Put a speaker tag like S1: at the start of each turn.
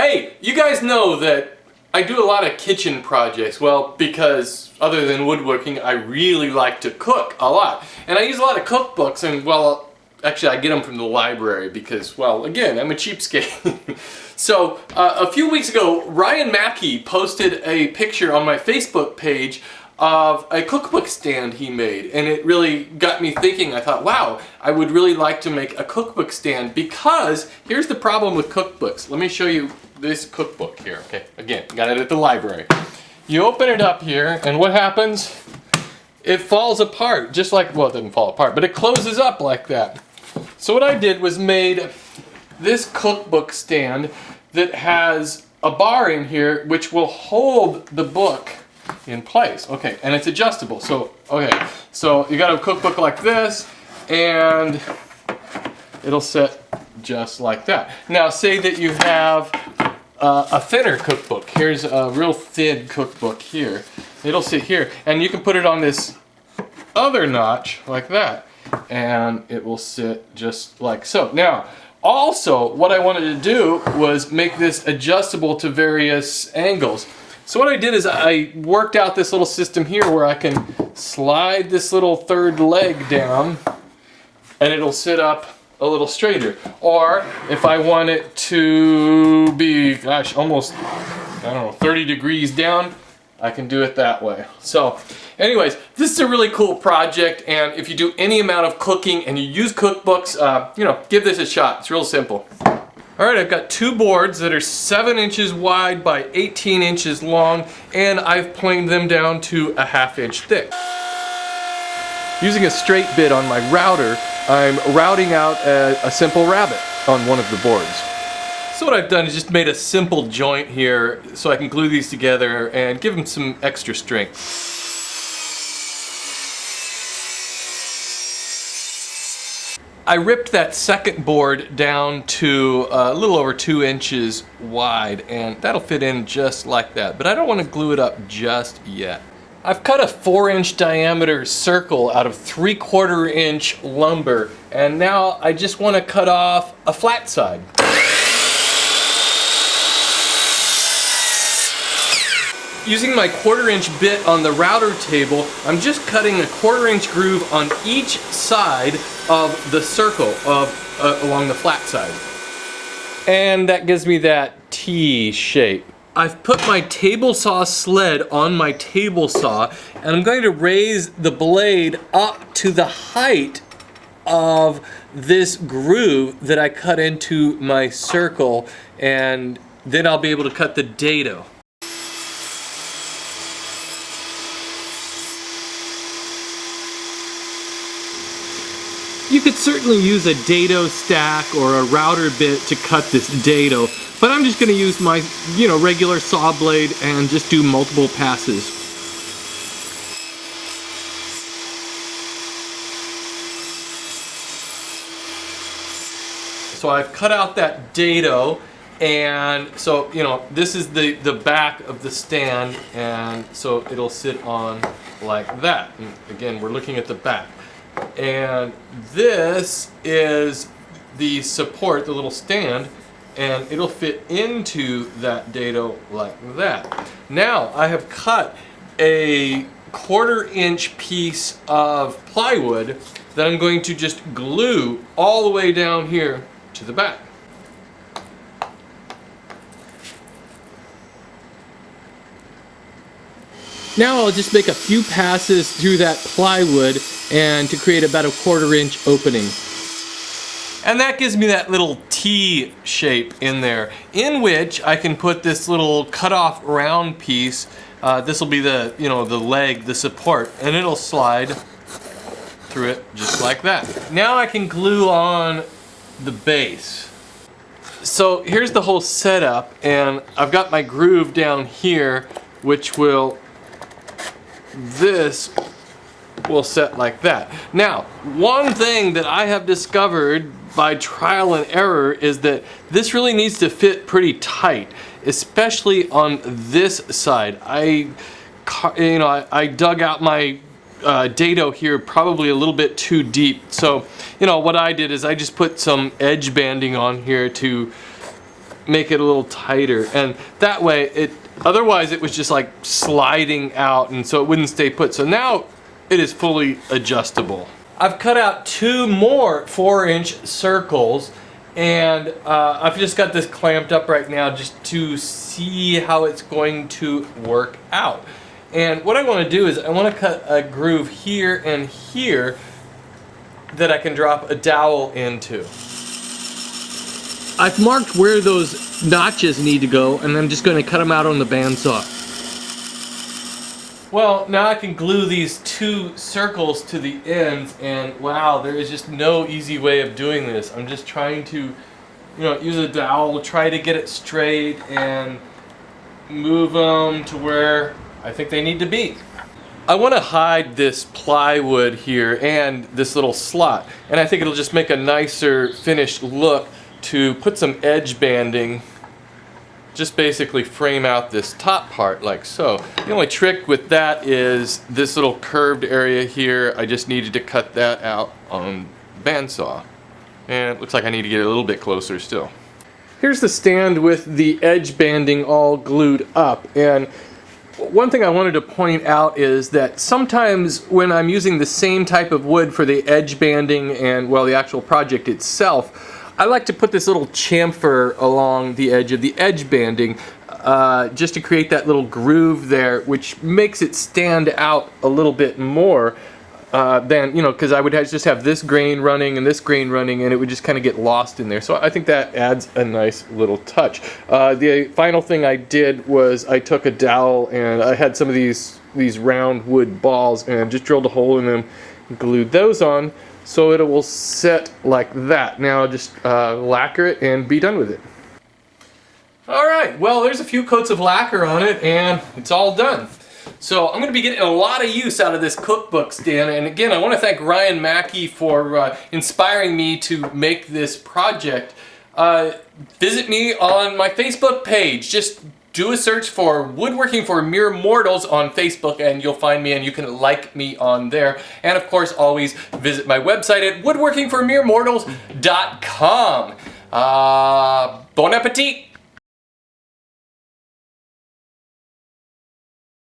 S1: Hey, you guys know that I do a lot of kitchen projects. Well, because other than woodworking, I really like to cook a lot. And I use a lot of cookbooks, and well, actually I get them from the library because, well, again, I'm a cheapskate. So, a few weeks ago, Ryan Mackey posted a picture on my Facebook page of a cookbook stand he made, and it really got me thinking. I thought, wow, I would really like to make a cookbook stand, because here's the problem with cookbooks. Let me show you this cookbook here. Okay, again, got it at the library. You open it up here, and what happens? It falls apart, just like, well, it doesn't fall apart, but it closes up like that. So what I did was made this cookbook stand that has a bar in here which will hold the book in place. Okay, and it's adjustable. So, okay, so you got a cookbook like this, and it'll sit just like that. Now, say that you have a thinner cookbook. Here's a real thin cookbook here. It'll sit here, and you can put it on this other notch like that, and it will sit just like so. Now, also, what I wanted to do was make this adjustable to various angles. So what I did is I worked out this little system here where I can slide this little third leg down, and it'll sit up a little straighter. Or if I want it to be, gosh, almost, I don't know, 30 degrees down, I can do it that way. So anyways, this is a really cool project, and if you do any amount of cooking and you use cookbooks, you know, give this a shot. It's real simple. Alright, I've got two boards that are 7 inches wide by 18 inches long, and I've planed them down to a 1/2 inch thick. Using a straight bit on my router, I'm routing out a simple rabbet on one of the boards. So what I've done is just made a simple joint here so I can glue these together and give them some extra strength. I ripped that second board down to a little over 2 inches wide, and that'll fit in just like that, but I don't want to glue it up just yet. I've cut a 4-inch diameter circle out of 3/4 inch lumber, and now I just want to cut off a flat side. Using my 1/4 inch bit on the router table, I'm just cutting a 1/4 inch groove on each side of the circle along the flat side. And that gives me that T shape. I've put my table saw sled on my table saw, and I'm going to raise the blade up to the height of this groove that I cut into my circle, and then I'll be able to cut the dado. You could certainly use a dado stack or a router bit to cut this dado, but I'm just going to use my, regular saw blade and just do multiple passes. So I've cut out that dado, and so, this is the back of the stand, and so it'll sit on like that. And again, we're looking at the back. And this is the support, the little stand, and it'll fit into that dado like that. Now I have cut a 1/4 inch piece of plywood that I'm going to just glue all the way down here to the back. Now I'll just make a few passes through that plywood and to create about a 1/4 inch opening. And that gives me that little T shape in there, in which I can put this little cut off round piece. This will be the, the leg, the support, and it'll slide through it just like that. Now I can glue on the base. So here's the whole setup, and I've got my groove down here, which will, this will set like that. Now, one thing that I have discovered by trial and error is that this really needs to fit pretty tight, especially on this side. I dug out my dado here probably a little bit too deep. So, what I did is I just put some edge banding on here to make it a little tighter, and that way otherwise it was just like sliding out, and so it wouldn't stay put. So now it is fully adjustable. I've cut out 2 more 4-inch circles, and I've just got this clamped up right now just to see how it's going to work out. And what I want to do is I want to cut a groove here and here that I can drop a dowel into. I've marked where those notches need to go, and I'm just going to cut them out on the bandsaw. Well, now I can glue these 2 circles to the ends, and wow, there is just no easy way of doing this. I'm just trying to, use a dowel, try to get it straight, and move them to where I think they need to be. I want to hide this plywood here and this little slot, and I think it'll just make a nicer finished look to put some edge banding, just basically frame out this top part like so. The only trick with that is this little curved area here. I just needed to cut that out on the bandsaw, and it looks like I need to get a little bit closer still. Here's the stand with the edge banding all glued up, and one thing I wanted to point out is that sometimes when I'm using the same type of wood for the edge banding and, well, the actual project itself, I like to put this little chamfer along the edge of the edge banding just to create that little groove there, which makes it stand out a little bit more than, because I would just have this grain running and this grain running, and it would just kind of get lost in there. So I think that adds a nice little touch. The final thing I did was I took a dowel, and I had some of these round wood balls, and just drilled a hole in them, glued those on, so it will set like that. Now just lacquer it and be done with it. Alright, well, there's a few coats of lacquer on it, and it's all done. So I'm going to be getting a lot of use out of this cookbook stand, and again I want to thank Ryan Mackey for inspiring me to make this project. Visit me on my Facebook page. Just do a search for Woodworking for Mere Mortals on Facebook and you'll find me, and you can like me on there. And of course always visit my website at woodworkingformeremortals.com. Bon appetit!